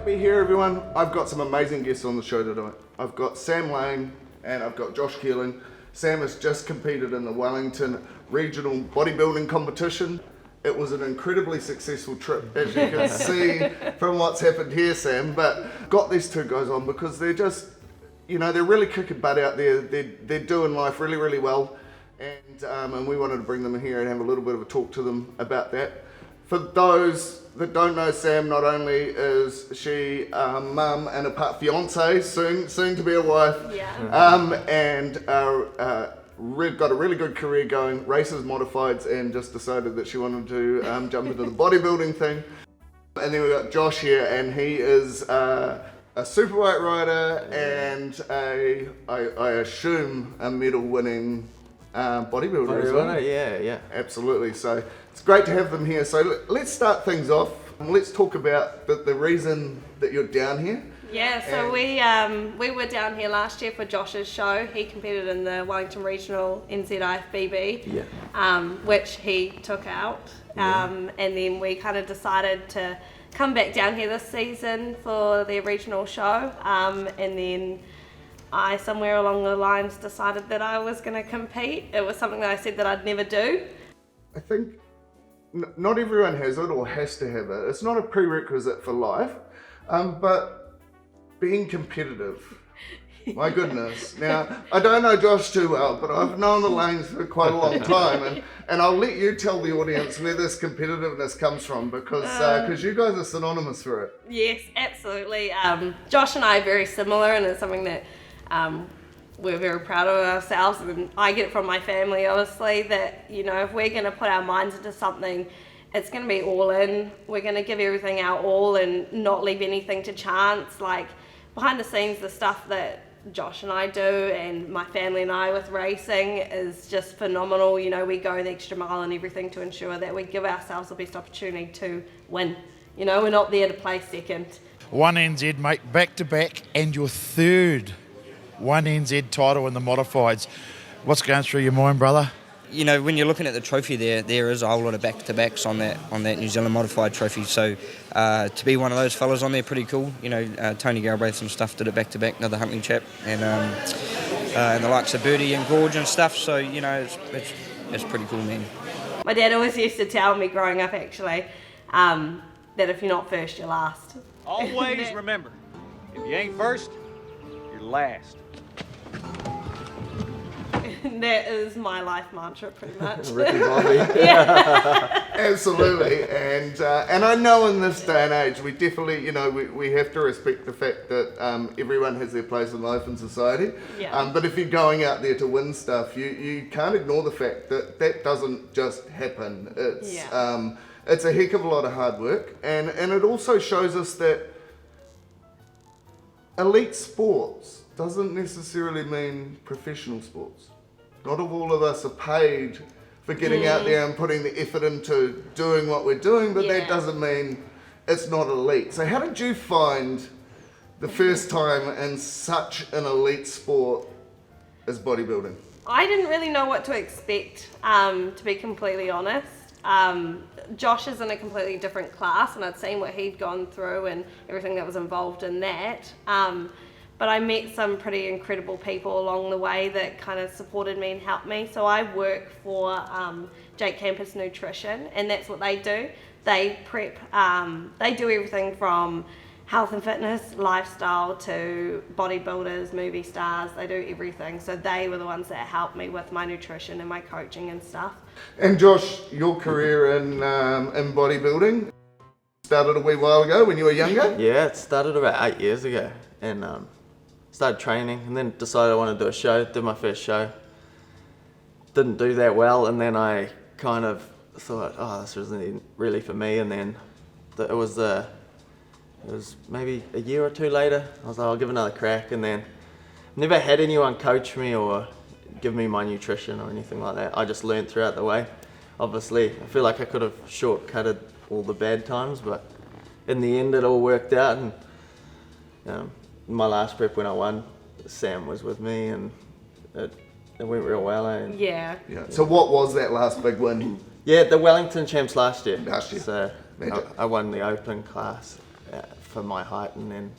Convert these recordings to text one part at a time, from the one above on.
me here, everyone. I've got some amazing guests on the show tonight. I've got Sam Lane and I've got Josh Keeling. Sam has just competed in the Wellington Regional Bodybuilding Competition. It was an incredibly successful trip, as you can see from what's happened here, Sam. But got these two guys on because they're just, they're really kicking butt out there. They're doing life really, really well. And we wanted to bring them in here and have a little bit of a talk to them about that. For those that don't know Sam, not only is she a mum and a fiance, soon to be a wife, and got a really good career going, races, modifieds, and just decided that she wanted to jump into the bodybuilding thing. And then we've got Josh here, and he is a superweight rider and I assume a medal-winning bodybuilder as well. Yeah. Absolutely. So it's great to have them here. So let's start things off. Let's talk about the reason that you're down here. Yeah, so we were down here last year for Josh's show. He competed in the Wellington Regional NZIFBB, which he took out. And then we kind of decided to come back down here this season for the regional show. And then I, somewhere along the lines, decided that I was going to compete. It was something that I said that I'd never do. I think not everyone has it or has to have it. It's not a prerequisite for life, but being competitive, my goodness. Now, I don't know Josh too well, but I've known the Lanes for quite a long time, and I'll let you tell the audience where this competitiveness comes from, because you guys are synonymous for it. Yes, absolutely. Josh and I are very similar, and it's something that we're very proud of ourselves, and I get it from my family, obviously, that, if we're going to put our minds into something, it's going to be all in. We're going to give everything our all and not leave anything to chance. Like, behind the scenes, the stuff that Josh and I do and my family and I with racing is just phenomenal. We go the extra mile and everything to ensure that we give ourselves the best opportunity to win. We're not there to play second. 1NZ, mate, back to back, and your third 1NZ title in the modifieds. What's going through your mind, brother? When you're looking at the trophy there is a whole lot of back-to-backs on that New Zealand modified trophy. So to be one of those fellas on there, pretty cool. Tony Galbraith and stuff did it back-to-back, another Huntley chap, and the likes of Birdie and Gorge and stuff. So it's pretty cool, man. My dad always used to tell me growing up, actually, that if you're not first, you're last. Always remember, if you ain't first, you're last. That is my life mantra, pretty much. Ricky Bobby. Absolutely, and I know in this day and age, we definitely, we have to respect the fact that everyone has their place in life and society. Yeah. But if you're going out there to win stuff, you can't ignore the fact that that doesn't just happen. It's a heck of a lot of hard work, and it also shows us that elite sports doesn't necessarily mean professional sports. Not all of us are paid for getting out there and putting the effort into doing what we're doing, but that doesn't mean it's not elite. So how did you find the first time in such an elite sport as bodybuilding? I didn't really know what to expect, to be completely honest. Josh is in a completely different class, and I'd seen what he'd gone through and everything that was involved in that. But I met some pretty incredible people along the way that kind of supported me and helped me. So I work for Jake Campus Nutrition, and that's what they do. They prep, they do everything from health and fitness, lifestyle, to bodybuilders, movie stars. They do everything. So they were the ones that helped me with my nutrition and my coaching and stuff. And Josh, your career in bodybuilding started a wee while ago when you were younger? Yeah, it started about 8 years ago, and started training, and then decided I wanted to do a show. Did my first show, didn't do that well, and then I kind of thought, this isn't really for me. And then it was maybe a year or two later, I was like, I'll give it another crack. And then never had anyone coach me or give me my nutrition or anything like that. I just learned throughout the way. Obviously, I feel like I could have shortcutted all the bad times, but in the end it all worked out. And my last prep when I won, Sam was with me, and it went real well. Yeah. So what was that last big win? Yeah, the Wellington champs last year. Last year. So I won the open class. for my height, and then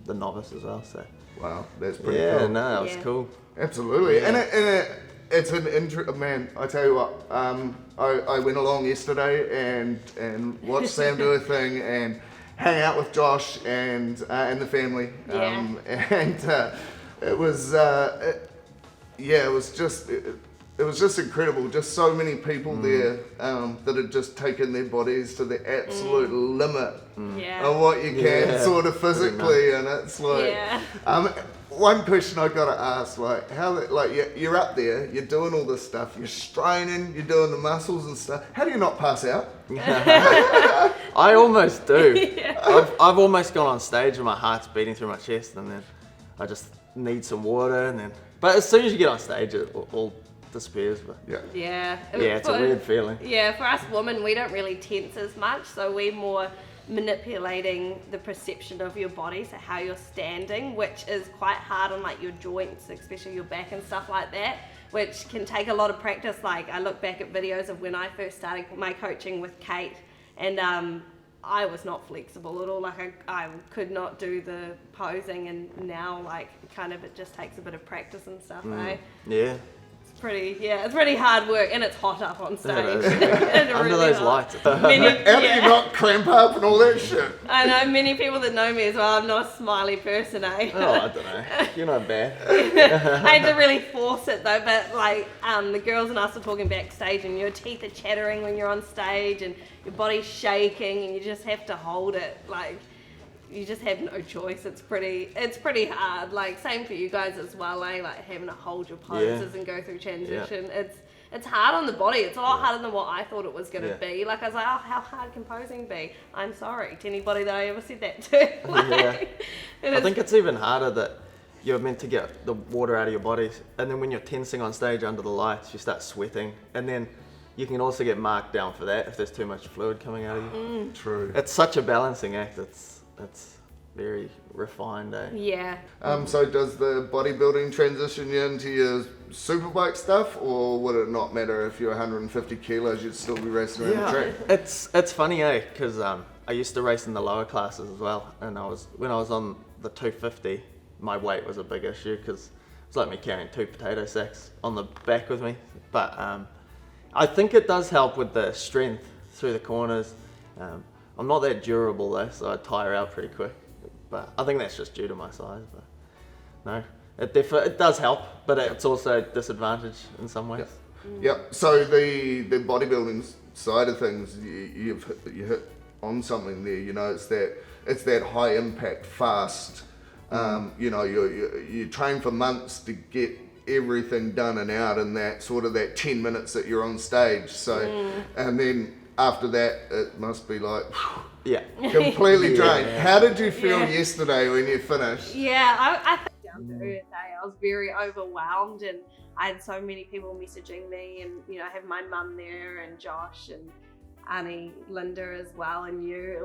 the novice as well. So Wow, that's pretty yeah, cool. no, that was Yeah. cool. Absolutely, Yeah. and it's an man. I tell you what, I went along yesterday and watched Sam do a thing and hang out with Josh and the family. Yeah. And it was it was just. It was just incredible, just so many people there that had just taken their bodies to the absolute limit Yeah. of what you can Yeah. sort of physically, and it's like, Yeah. one question I gotta ask, like, you're up there, you're doing all this stuff, you're straining, you're doing the muscles and stuff. How do you not pass out? I almost do. I've almost gone on stage and my heart's beating through my chest, and then I just need some water, and then. But as soon as you get on stage, it all disappears. But Yeah. Yeah. it's a weird feeling. Yeah, for us women, we don't really tense as much, so we're more manipulating the perception of your body, so how you're standing, which is quite hard on like your joints, especially your back and stuff like that, which can take a lot of practice. Like I look back at videos of when I first started my coaching with Kate, and I was not flexible at all. Like I could not do the posing, and now like kind of it just takes a bit of practice and stuff. Yeah. It's pretty hard work, and it's hot up on stage. It is. It's Under really those hot. lights. Many, How do you not cramp up and all that shit? I know many people that know me as well. I'm not a smiley person, eh? Oh, I don't know. You're not bad. I had to really force it though, but like the girls and us are talking backstage, and your teeth are chattering when you're on stage, and your body's shaking, and you just have to hold it. Like you just have no choice. It's pretty hard. Like same for you guys as well, eh? Like having to hold your poses and go through transition. It's hard on the body. It's a lot harder than what I thought it was gonna be. Like I was like, oh, how hard can posing be? I'm sorry to anybody that I ever said that to. Like, I think it's even harder that you're meant to get the water out of your body, and then when you're tensing on stage under the lights, you start sweating, and then you can also get marked down for that if there's too much fluid coming out of you. True. It's such a balancing act. It's very refined, eh? Yeah. So does the bodybuilding transition you into your superbike stuff, or would it not matter if you're 150 kilos, you'd still be racing around the track? It's funny, eh? Because I used to race in the lower classes as well, and when I was on the 250, my weight was a big issue because it's like me carrying 2 potato sacks on the back with me. But I think it does help with the strength through the corners. I'm not that durable though, so I tire out pretty quick. But I think that's just due to my size. But no, it does help, but it's also a disadvantage in some ways. Yep. So the bodybuilding side of things, you hit on something there. You know, it's that high impact, fast. You know, you train for months to get everything done and out in that 10 minutes that you're on stage. So, and then after that, it must be like completely drained. How did you feel yesterday when you finished? Yeah, I think down to earth, I was very overwhelmed, and I had so many people messaging me, and you know, I have my mum there, and Josh, and Annie, Linda as well, and you.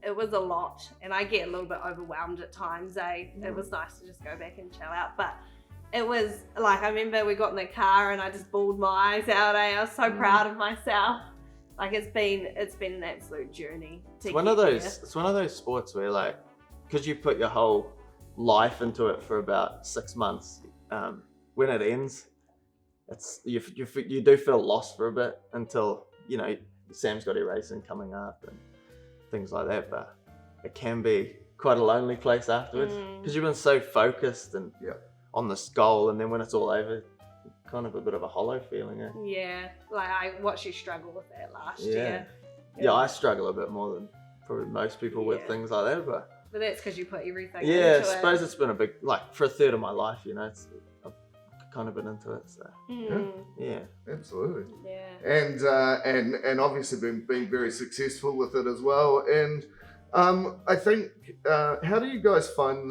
It was a lot, and I get a little bit overwhelmed at times. It was nice to just go back and chill out, but it was like I remember we got in the car and I just bawled my eyes out. I was so proud of myself. Like it's been an absolute journey. It's one of those sports where like, because you put your whole life into it for about 6 months, when it ends, you do feel lost for a bit until you know Sam's got racing coming up and things like that. But it can be quite a lonely place afterwards because you've been so focused and on this goal, and then when it's all over, kind of a bit of a hollow feeling. Yeah, like I watched you struggle with that last year. Yeah, I struggle a bit more than probably most people with things like that, but that's because you put everything into it. I suppose it's been a big, like for a third of my life, you know, I've kind of been into it, so yeah, absolutely. Yeah, and obviously been very successful with it as well. And I think how do you guys find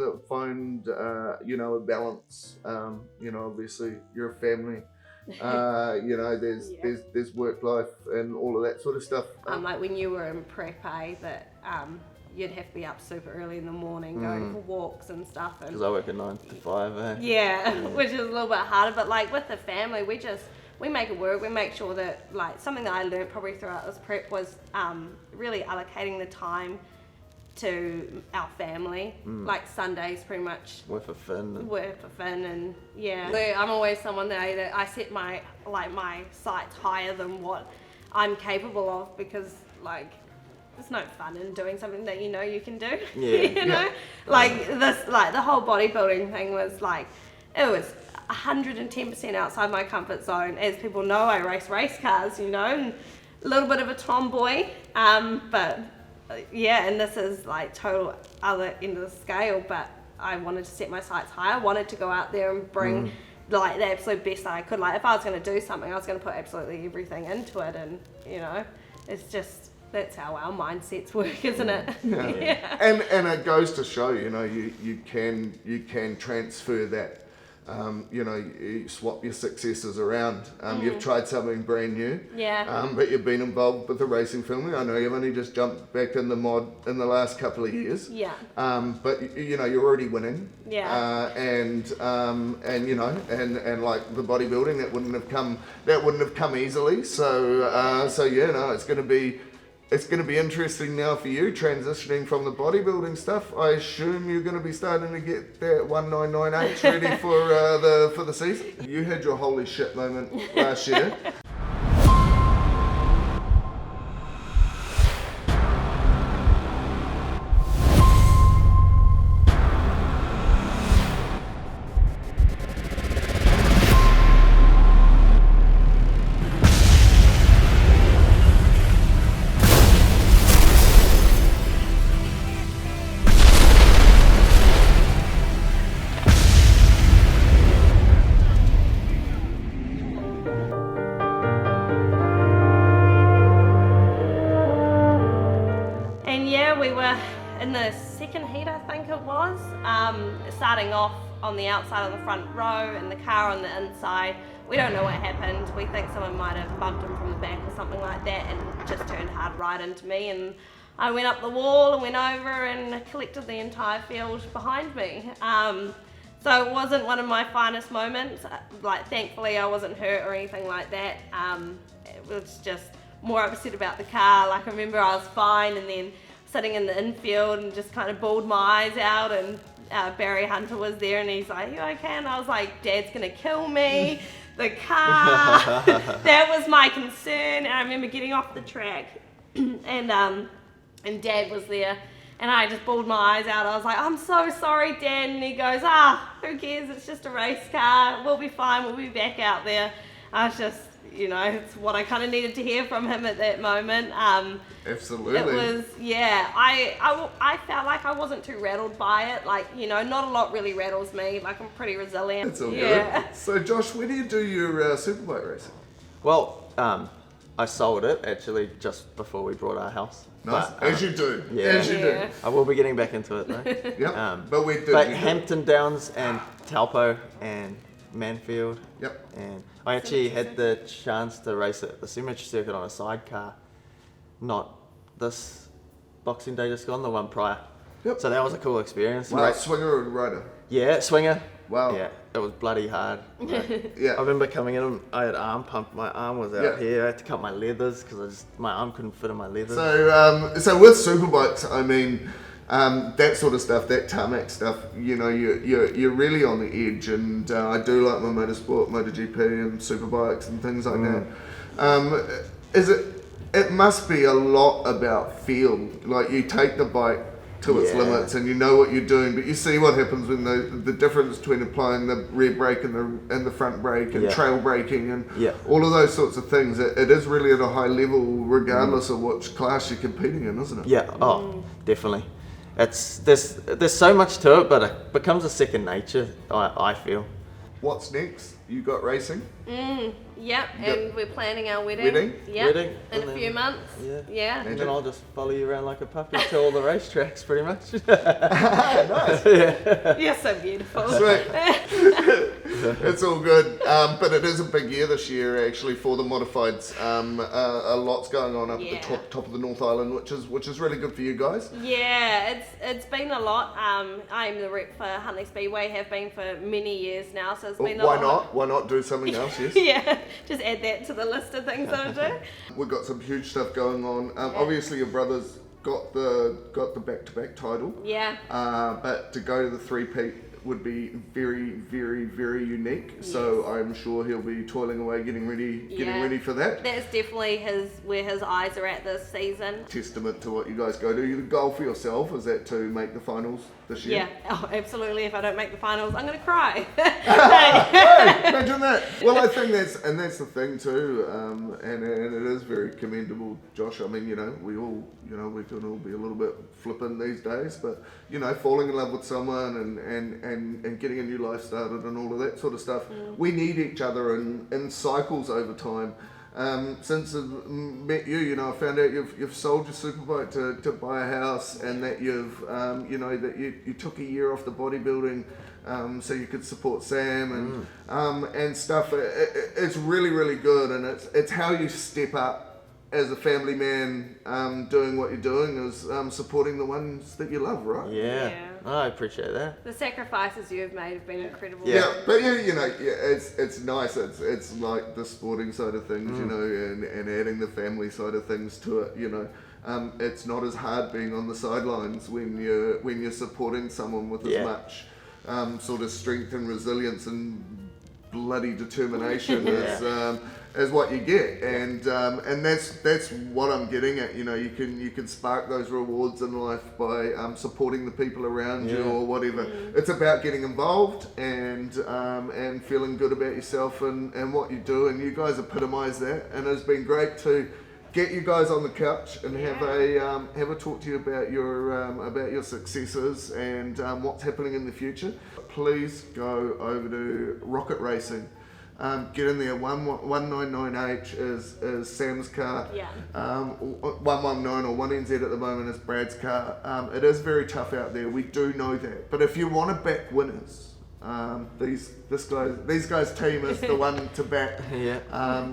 you know, a balance? You know, obviously you're a family. You know, there's work life and all of that sort of stuff. like when you were in prep, that you'd have to be up super early in the morning, going for walks and stuff. Because I work at 9 to 5. Yeah, which is a little bit harder. But like with the family, we make it work. We make sure that like something that I learned probably throughout this prep was really allocating the time to our family. Like Sundays pretty much With a fin. were for Finn, and yeah. I'm always someone that I set my sights higher than what I'm capable of, because like there's no fun in doing something that you know you can do. Yeah. you know? Like the whole bodybuilding thing was like, it was 110% outside my comfort zone. As people know, I race cars, you know, and a little bit of a tomboy, but yeah, and this is like total other end of the scale, but I wanted to set my sights higher. I wanted to go out there and bring like the absolute best that I could. Like if I was going to do something, I was going to put absolutely everything into it, and you know, it's just, that's how our mindsets work, isn't it? Yeah. And it goes to show, you know, you can transfer that. You know, you swap your successes around. You've tried something brand new, but you've been involved with the racing family. I know you've only just jumped back in the mod in the last couple of years. But you know, you're already winning. And you know, and like the bodybuilding, that wouldn't have come easily. So yeah, no, it's going to be interesting now for you, transitioning from the bodybuilding stuff. I assume you're going to be starting to get that 1998 ready for the season. You had your holy shit moment last year. We were in the second heat, I think it was, starting off on the outside of the front row and the car on the inside. We don't know what happened. We think someone might have bumped him from the back or something like that, and just turned hard right into me, and I went up the wall and went over and collected the entire field behind me. So it wasn't one of my finest moments. Like, thankfully I wasn't hurt or anything like that. It was just more upset about the car. Like, I remember I was fine, and then sitting in the infield and just kind of bawled my eyes out, and Barry Hunter was there, and he's like, "You okay?" And I was like, "Dad's gonna kill me." The car, that was my concern. And I remember getting off the track, and Dad was there, and I just bawled my eyes out. I was like, "I'm so sorry, Dad." And he goes, "Who cares? It's just a race car. We'll be fine. We'll be back out there." I was just, you know, it's what I kind of needed to hear from him at that moment. Absolutely. It was, yeah, I felt like I wasn't too rattled by it. Like, you know, not a lot really rattles me. Like, I'm pretty resilient. It's all good. So Josh, when do you do your superbike racing? Well, I sold it actually just before we bought our house. Nice. But, as you do. Yeah. As you do. I will be getting back into it though. Yep. But we did. But Hampton Downs and Taupo and Manfield. Yep. And I actually had the chance to race at the Symmetry Circuit on a sidecar, not this Boxing Day just gone, the one prior. Yep. So that was a cool experience. Wow, swinger or rider? Yeah, swinger. Wow. Yeah, it was bloody hard. Yeah. I remember coming in, I had arm pump, my arm was out Yeah. here, I had to cut my leathers because my arm couldn't fit in my leathers. So with superbikes, I mean, that sort of stuff, that tarmac stuff, you know, you're really on the edge, and I do like my motorsport, MotoGP and superbikes and things like that. It must be a lot about feel, like you take the bike to its limits and you know what you're doing, but you see what happens when the difference between applying the rear brake and the front brake and trail braking and all of those sorts of things. It is really at a high level regardless of which class you're competing in, isn't it? Yeah, oh, definitely. There's so much to it, but it becomes a second nature, I feel. What's next? You got racing? Yep, and we're planning our wedding. Wedding? Yep, Wedding, in and a few then- months. Yeah. And then I'll just follow you around like a puppy to all the racetracks, pretty much. Nice. You're so beautiful. Sweet. It's all good, but it is a big year this year actually for the modifieds. A lot's going on up at the top of the North Island, which is really good for you guys. Yeah, it's been a lot. I'm the rep for Huntley Speedway, have been for many years now, so it's been a lot. Why not do something else? Yes. Yeah, just add that to the list of things I do. We've got some huge stuff going on. Obviously, your brother's got the back-to-back title. Yeah. But to go to the three-peat would be very, very, very unique. So I'm sure he'll be toiling away, getting ready for that. That's definitely where his eyes are at this season. Testament to what you guys go do. The goal for yourself is that to make the finals this year. Yeah, oh, absolutely. If I don't make the finals, I'm going to cry. Hey, imagine that. Well, I think that's the thing too, and it is very commendable, Josh. I mean, we all, we can all be a little bit flippant these days, but falling in love with someone and getting a new life started and all of that sort of stuff. We need each other in cycles over time. Since I've met you, I found out you've sold your superbike to buy a house, and that you've, that you took a year off the bodybuilding so you could support Sam and stuff. It's really, really good, and it's how you step up as a family man, doing what you're doing is supporting the ones that you love, right? Yeah. I appreciate that. The sacrifices you've made have been incredible. Yeah, but it's nice. It's like the sporting side of things, and adding the family side of things to it. It's not as hard being on the sidelines when you're supporting someone with as much sort of strength and resilience and bloody determination as what you get, and that's what I'm getting at. You can spark those rewards in life by supporting the people around you or whatever. It's about getting involved and feeling good about yourself and what you do, and you guys epitomise that. And it's been great to get you guys on the couch and have a talk to you about your successes and what's happening in the future. Please go over to Rocket Racing. Get in there. 199H is Sam's car. 119 or 1NZ at the moment is Brad's car. It is very tough out there. We do know that. But if you want to back winners, these guys' team is the one to back.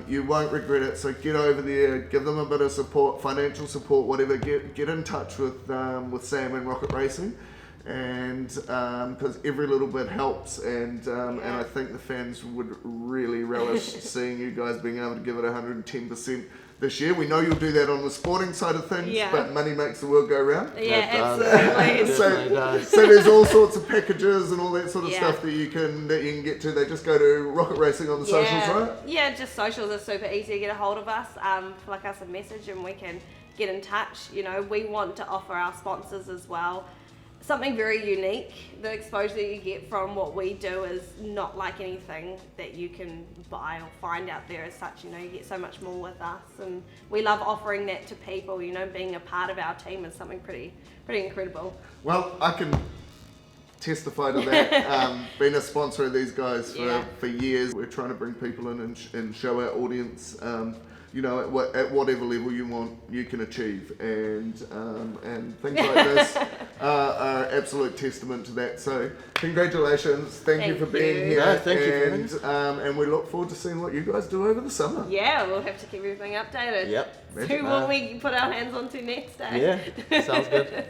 You won't regret it. So get over there, give them a bit of support, financial support, whatever. Get in touch with Sam and Rocket Racing. And because every little bit helps, and I think the fans would really relish seeing you guys being able to give it 110% this year. We know you'll do that on the sporting side of things, but money makes the world go round. Absolutely. So there's all sorts of packages and all that sort of stuff that you can get to. They just go to Rocket Racing on the socials, right? Yeah, just socials are super easy to get a hold of us. Flick us a message and we can get in touch. We want to offer our sponsors as well something very unique. The exposure that you get from what we do is not like anything that you can buy or find out there as such. You get so much more with us, and we love offering that to people. Being a part of our team is something pretty incredible. Well, I can testify to that. Been a sponsor of these guys for years. We're trying to bring people in and show our audience at whatever level you want, you can achieve, and things like this are absolute testament to that. So congratulations, thank you for being here. No, thank you, and we look forward to seeing what you guys do over the summer. Yeah, we'll have to keep everything updated. Yep. So what we put our hands onto next day. Yeah, sounds good.